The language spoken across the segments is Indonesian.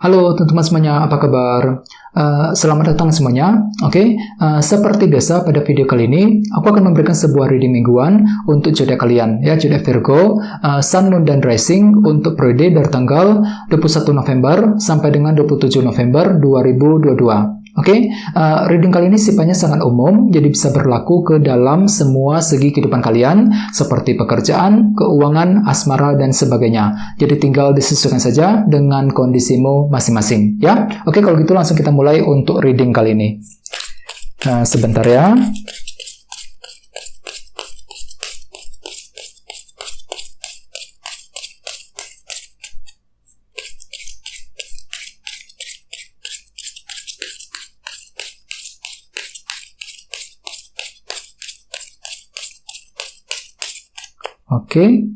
Halo teman-teman semuanya, apa kabar? Selamat datang semuanya. Oke, seperti biasa pada video kali ini, aku akan memberikan sebuah reading mingguan untuk zodiak kalian, ya, zodiak Virgo, Sun, Moon, dan Rising untuk periode dari tanggal 21 November sampai dengan 27 November 2022. Oke, reading kali ini sifatnya sangat umum, jadi bisa berlaku ke dalam semua segi kehidupan kalian, seperti pekerjaan, keuangan, asmara, dan sebagainya. Jadi tinggal disesuaikan saja dengan kondisimu masing-masing, ya. Oke, kalau gitu langsung kita mulai untuk reading kali ini. Nah, sebentar ya. Oke.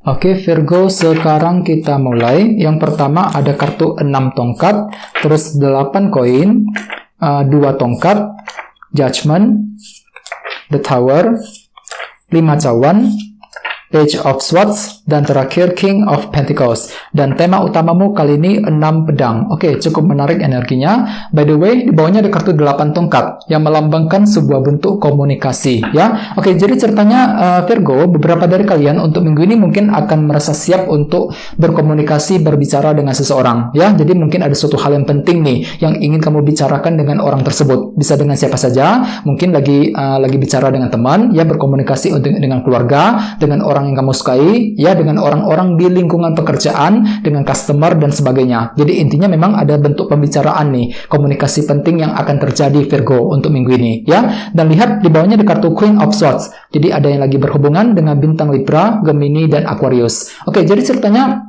Oke, Virgo, sekarang kita mulai. Yang pertama ada kartu 6 tongkat, terus 8 koin, 2 tongkat, Judgment, The Tower, 5 cawan, Page of Swords, dan terakhir King of Pentacles. Dan tema utamamu kali ini 6 pedang. Oke, cukup menarik energinya. By the way, di bawahnya ada kartu 8 tongkat yang melambangkan sebuah bentuk komunikasi, ya. Oke, jadi ceritanya Virgo, beberapa dari kalian untuk minggu ini mungkin akan merasa siap untuk berkomunikasi, berbicara dengan seseorang, ya. Jadi mungkin ada suatu hal yang penting nih yang ingin kamu bicarakan dengan orang tersebut. Bisa dengan siapa saja, mungkin lagi bicara dengan teman, ya, berkomunikasi dengan keluarga, dengan orang yang kamu sukai, ya, dengan orang-orang di lingkungan pekerjaan, dengan customer dan sebagainya. Jadi intinya memang ada bentuk pembicaraan nih, komunikasi penting yang akan terjadi Virgo untuk minggu ini, ya. Dan lihat di bawahnya ada kartu Queen of Swords. Jadi ada yang lagi berhubungan dengan bintang Libra, Gemini, dan Aquarius. Oke, jadi ceritanya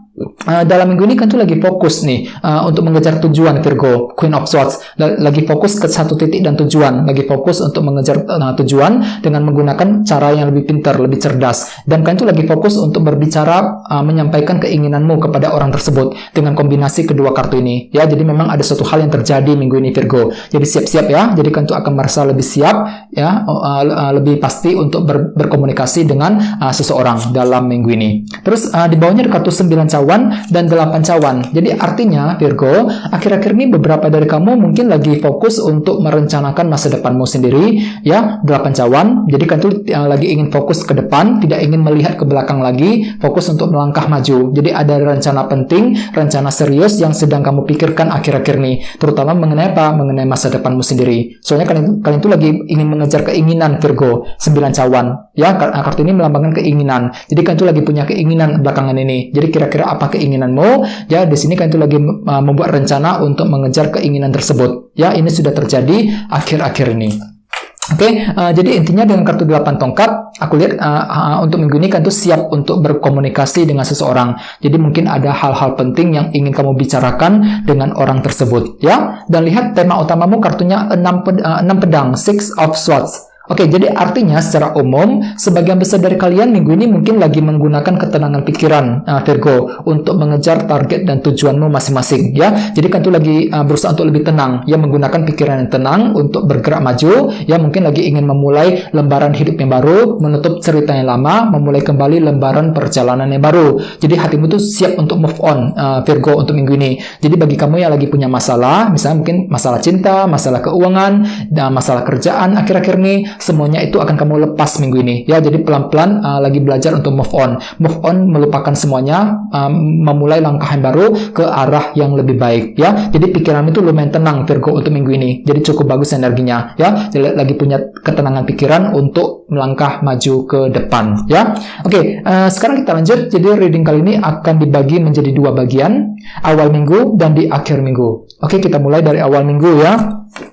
dalam minggu ini kan tuh lagi fokus nih untuk mengejar tujuan Virgo, Queen of Swords, lagi fokus ke satu titik dan tujuan, lagi fokus untuk mengejar tujuan dengan menggunakan cara yang lebih pintar, lebih cerdas, dan kan tuh lagi fokus untuk berbicara, menyampaikan keinginanmu kepada orang tersebut dengan kombinasi kedua kartu ini, ya. Jadi memang ada suatu hal yang terjadi minggu ini Virgo, jadi siap-siap ya, jadi kan tuh akan merasa lebih siap, ya, lebih pasti untuk berkomunikasi dengan seseorang dalam minggu ini. Terus di bawahnya ada kartu 9 cawan dan 8 cawan. Jadi artinya Virgo, akhir-akhir ini beberapa dari kamu mungkin lagi fokus untuk merencanakan masa depanmu sendiri, ya. 8 cawan, jadi kan tuh lagi ingin fokus ke depan, tidak ingin melihat ke belakang lagi, fokus untuk melangkah maju. Jadi ada rencana penting, rencana serius yang sedang kamu pikirkan akhir-akhir ini, terutama mengenai apa? Mengenai masa depanmu sendiri. Soalnya kalian tuh lagi ingin mengejar keinginan Virgo, 9 cawan, ya. Kartu ini melambangkan keinginan. Jadi kan tuh lagi punya keinginan belakangan ini. Jadi kira-kira apa keinginanmu? Ya, di sini kan itu lagi membuat rencana untuk mengejar keinginan tersebut. Ya, ini sudah terjadi akhir-akhir ini. Oke, jadi intinya dengan kartu 8 tongkat, aku lihat untuk minggu ini kan tuh siap untuk berkomunikasi dengan seseorang. Jadi mungkin ada hal-hal penting yang ingin kamu bicarakan dengan orang tersebut, ya. Dan lihat tema utamamu kartunya 6 pedang, Six of Swords. Oke, jadi artinya secara umum, sebagian besar dari kalian minggu ini mungkin lagi menggunakan ketenangan pikiran, Virgo, untuk mengejar target dan tujuanmu masing-masing, ya. Jadi kan itu lagi berusaha untuk lebih tenang, ya, menggunakan pikiran yang tenang untuk bergerak maju, ya, mungkin lagi ingin memulai lembaran hidup yang baru, menutup cerita yang lama, memulai kembali lembaran perjalanan yang baru. Jadi hatimu tuh siap untuk move on, Virgo, untuk minggu ini. Jadi bagi kamu yang lagi punya masalah, misalnya mungkin masalah cinta, masalah keuangan, dan masalah kerjaan akhir-akhir ini, semuanya itu akan kamu lepas minggu ini, ya. Jadi pelan-pelan lagi belajar untuk move on, melupakan semuanya, memulai langkah yang baru ke arah yang lebih baik, ya. Jadi pikiran itu lumayan tenang Virgo untuk minggu ini, jadi cukup bagus energinya, ya. Jadi lagi punya ketenangan pikiran untuk melangkah maju ke depan, ya. Oke, sekarang kita lanjut. Jadi reading kali ini akan dibagi menjadi 2 bagian, awal minggu dan di akhir minggu. Oke, kita mulai dari awal minggu, ya.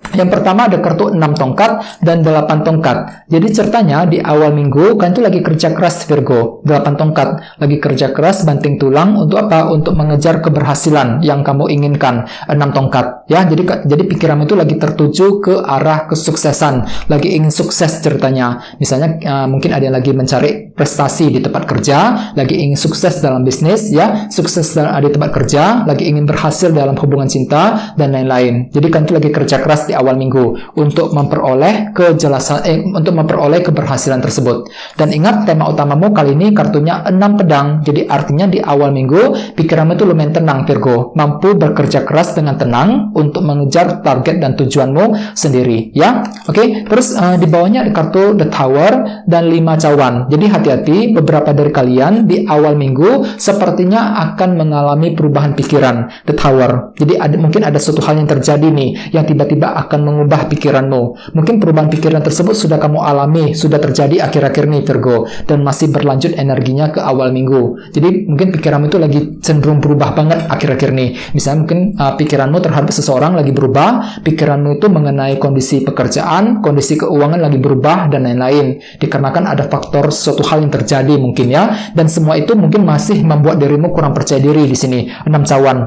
Yang pertama ada kartu 6 tongkat dan 8 tongkat. Jadi ceritanya di awal minggu kan itu lagi kerja keras Virgo, 8 tongkat. Lagi kerja keras, banting tulang untuk apa? Untuk mengejar keberhasilan yang kamu inginkan. 6 tongkat, ya. Jadi pikiranmu itu lagi tertuju ke arah kesuksesan, lagi ingin sukses ceritanya. Misalnya mungkin ada yang lagi mencari prestasi di tempat kerja, lagi ingin sukses dalam bisnis, ya, sukses di tempat kerja, lagi ingin berhasil dalam hubungan cinta dan lain-lain. Jadi kan itu lagi kerja keras di awal minggu untuk memperoleh kejelasan untuk memperoleh keberhasilan tersebut. Dan ingat, tema utamamu kali ini kartunya 6 pedang. Jadi artinya di awal minggu pikiranmu itu lumayan tenang, Virgo, mampu bekerja keras dengan tenang untuk mengejar target dan tujuanmu sendiri, ya. Oke, terus di bawahnya ada kartu The Tower dan 5 cawan. Jadi hati-hati, beberapa dari kalian di awal minggu sepertinya akan mengalami perubahan pikiran, The Tower. Jadi mungkin ada suatu hal yang terjadi nih yang tiba-tiba akan mengubah pikiranmu. Mungkin perubahan pikiran tersebut sudah kamu alami, sudah terjadi akhir-akhir nih, Virgo, dan masih berlanjut energinya ke awal minggu. Jadi mungkin pikiranmu itu lagi cenderung berubah banget akhir-akhir nih. Misalnya mungkin pikiranmu terhadap seseorang lagi berubah, pikiranmu itu mengenai kondisi pekerjaan, kondisi keuangan lagi berubah, dan lain-lain. Dikarenakan ada faktor suatu hal yang terjadi mungkin, ya. Dan semua itu mungkin masih membuat dirimu kurang percaya diri di sini. 6 cawan.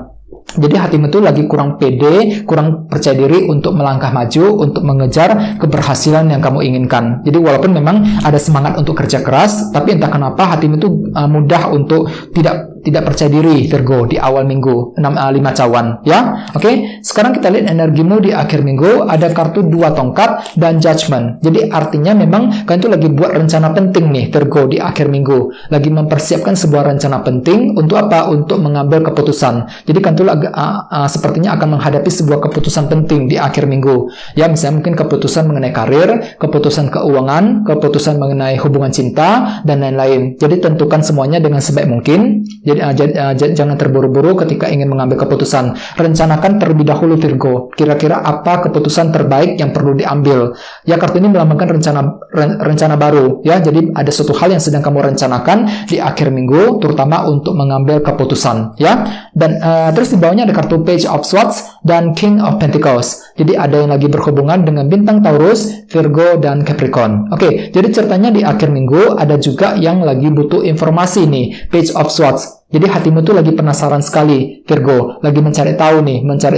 Jadi hatimu itu lagi kurang pede, kurang percaya diri untuk melangkah maju, untuk mengejar keberhasilan yang kamu inginkan. Jadi walaupun memang ada semangat untuk kerja keras, tapi entah kenapa hatimu itu mudah untuk tidak percaya diri, Virgo, di awal minggu. 5 cawan, ya. Oke, sekarang kita lihat energimu di akhir minggu. Ada kartu 2 tongkat dan Judgment. Jadi artinya memang kalian itu lagi buat rencana penting nih, Virgo, di akhir minggu. Lagi mempersiapkan sebuah rencana penting untuk apa? Untuk mengambil keputusan. Jadi kalian itu sepertinya akan menghadapi sebuah keputusan penting di akhir minggu. Ya, misalnya mungkin keputusan mengenai karir, keputusan keuangan, keputusan mengenai hubungan cinta, dan lain-lain. Jadi tentukan semuanya dengan sebaik mungkin. Jadi jangan terburu-buru ketika ingin mengambil keputusan. Rencanakan terlebih dahulu, Virgo. Kira-kira apa keputusan terbaik yang perlu diambil? Ya, kartu ini melambangkan rencana baru. Ya, jadi ada suatu hal yang sedang kamu rencanakan di akhir minggu, terutama untuk mengambil keputusan. Ya, dan terus di bawahnya ada kartu Page of Swords dan King of Pentacles. Jadi ada yang lagi berhubungan dengan bintang Taurus, Virgo, dan Capricorn. Oke, jadi ceritanya di akhir minggu ada juga yang lagi butuh informasi nih, Page of Swords. Jadi hatimu tuh lagi penasaran sekali, Virgo, lagi mencari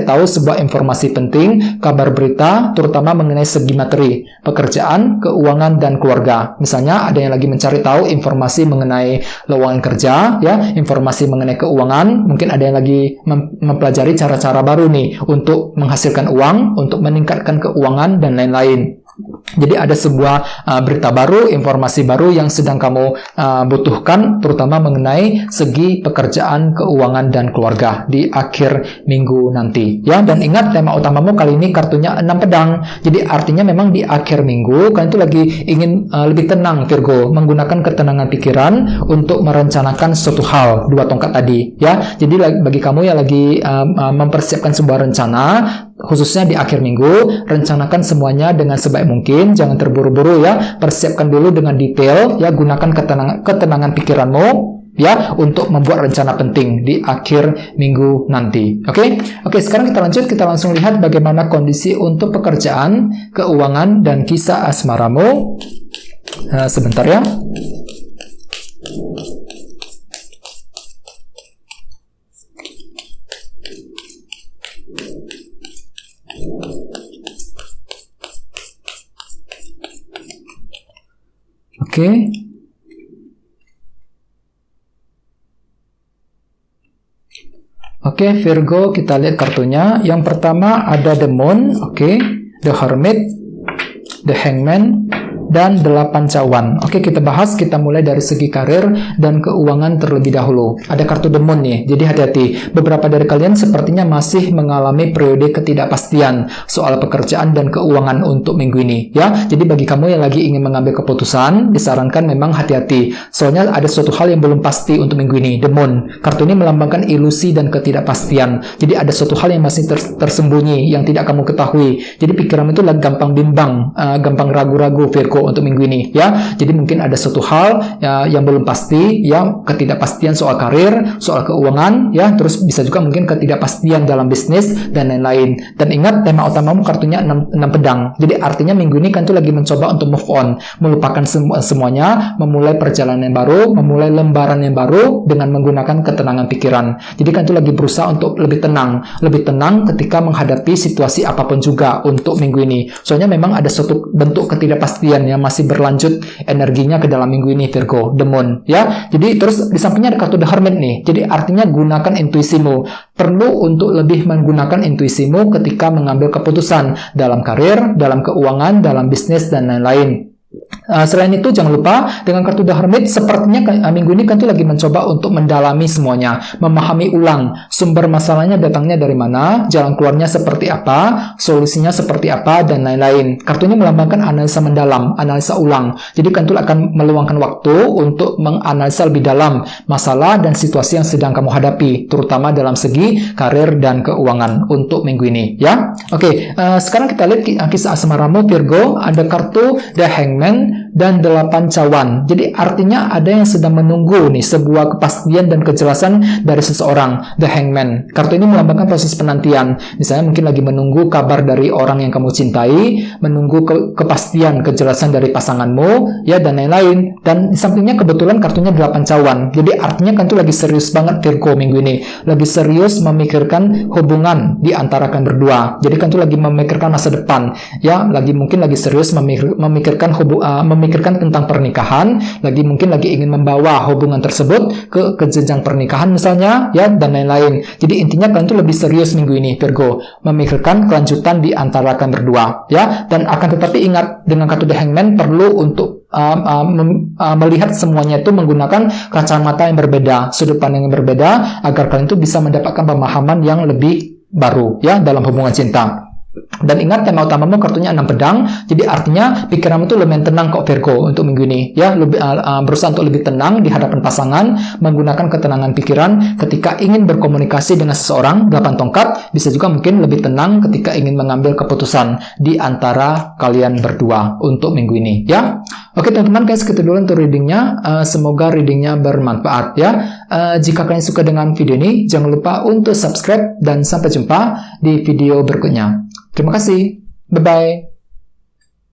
tahu sebuah informasi penting, kabar berita, terutama mengenai segi materi, pekerjaan, keuangan, dan keluarga. Misalnya ada yang lagi mencari tahu informasi mengenai lowongan kerja, ya, informasi mengenai keuangan, mungkin ada yang lagi mempelajari cara-cara baru nih untuk menghasilkan uang, untuk meningkatkan keuangan, dan lain-lain. Jadi ada sebuah berita baru, informasi baru yang sedang kamu butuhkan, terutama mengenai segi pekerjaan, keuangan, dan keluarga di akhir minggu nanti. Ya, dan ingat tema utamamu kali ini kartunya 6 pedang. Jadi artinya memang di akhir minggu kalian itu lagi ingin lebih tenang, Virgo, menggunakan ketenangan pikiran untuk merencanakan suatu hal, 2 tongkat tadi. Ya, jadi bagi kamu yang lagi mempersiapkan sebuah rencana, khususnya di akhir minggu, rencanakan semuanya dengan sebaik mungkin, jangan terburu-buru, ya. Persiapkan dulu dengan detail, ya, gunakan ketenangan pikiranmu, ya, untuk membuat rencana penting di akhir minggu nanti. Oke, sekarang kita lanjut, kita langsung lihat bagaimana kondisi untuk pekerjaan, keuangan, dan kisah asmaramu. Sebentar, ya. Oke, Virgo, kita lihat kartunya. Yang pertama ada The Moon, The Hermit, The Hangman, dan 8 cawan. Oke, kita bahas, kita mulai dari segi karir dan keuangan terlebih dahulu. Ada kartu The Moon nih, jadi hati-hati. Beberapa dari kalian sepertinya masih mengalami periode ketidakpastian soal pekerjaan dan keuangan untuk minggu ini, ya. Jadi bagi kamu yang lagi ingin mengambil keputusan, disarankan memang hati-hati. Soalnya ada suatu hal yang belum pasti untuk minggu ini, The Moon. Kartu ini melambangkan ilusi dan ketidakpastian. Jadi ada suatu hal yang masih tersembunyi, yang tidak kamu ketahui. Jadi pikiranmu itu lagi gampang bimbang, gampang ragu-ragu, Virgo, untuk minggu ini, ya. Jadi mungkin ada suatu hal yang belum pasti, ya, ketidakpastian soal karir, soal keuangan, ya, terus bisa juga mungkin ketidakpastian dalam bisnis dan lain-lain. Dan ingat, tema utamamu kartunya 6 pedang. Jadi artinya minggu ini kan tuh lagi mencoba untuk move on, melupakan semuanya, memulai perjalanan yang baru, memulai lembaran yang baru dengan menggunakan ketenangan pikiran. Jadi kan tuh lagi berusaha untuk lebih tenang ketika menghadapi situasi apapun juga untuk minggu ini. Soalnya memang ada suatu bentuk ketidakpastian kepastian ya, masih berlanjut energinya ke dalam minggu ini Virgo, the moon ya. Jadi terus di sampingnya ada kartu the hermit nih. Jadi artinya gunakan intuisimu. Perlu untuk lebih menggunakan intuisimu ketika mengambil keputusan dalam karir, dalam keuangan, dalam bisnis dan lain-lain. Selain itu jangan lupa dengan kartu The Hermit sepertinya minggu ini kan tuh lagi mencoba untuk mendalami semuanya, memahami ulang sumber masalahnya datangnya dari mana, jalan keluarnya seperti apa, solusinya seperti apa dan lain-lain. Kartu ini melambangkan analisa mendalam, analisa ulang. Jadi kan tuh akan meluangkan waktu untuk menganalisa lebih dalam masalah dan situasi yang sedang kamu hadapi, terutama dalam segi karir dan keuangan untuk minggu ini ya. Oke, sekarang kita lihat kisah asmaramu Virgo. Ada kartu The Hangman dan 8 cawan. Jadi artinya ada yang sedang menunggu nih sebuah kepastian dan kejelasan dari seseorang. The Hangman. Kartu ini melambangkan proses penantian. Misalnya mungkin lagi menunggu kabar dari orang yang kamu cintai, menunggu kepastian, kejelasan dari pasanganmu, ya dan lain-lain. Dan di sampingnya kebetulan kartunya 8 cawan. Jadi artinya kan tuh lagi serius banget Virgo minggu ini. Lagi serius memikirkan hubungan di antara kalian berdua. Jadi kan tuh lagi memikirkan masa depan. Ya, mungkin lagi serius memikirkan tentang pernikahan, mungkin lagi ingin membawa hubungan tersebut ke jenjang pernikahan misalnya, ya dan lain-lain. Jadi intinya kalian tuh lebih serius minggu ini Virgo, memikirkan kelanjutan di antara kalian berdua, ya. Dan akan tetapi ingat dengan kartu The Hangman perlu untuk melihat semuanya itu menggunakan kacamata yang berbeda, sudut pandang yang berbeda, agar kalian tuh bisa mendapatkan pemahaman yang lebih baru, ya dalam hubungan cinta. Dan ingat tema utamamu kartunya 6 pedang, jadi artinya pikiranmu tuh lebih tenang kok Virgo untuk minggu ini ya, lebih berusaha untuk lebih tenang di hadapan pasangan, menggunakan ketenangan pikiran ketika ingin berkomunikasi dengan seseorang. 8 tongkat bisa juga mungkin lebih tenang ketika ingin mengambil keputusan di antara kalian berdua untuk minggu ini ya. Oke teman-teman, guys, segitu dulu untuk readingnya. Semoga readingnya bermanfaat ya. Jika kalian suka dengan video ini, jangan lupa untuk subscribe dan sampai jumpa di video berikutnya. Terima kasih. Bye-bye.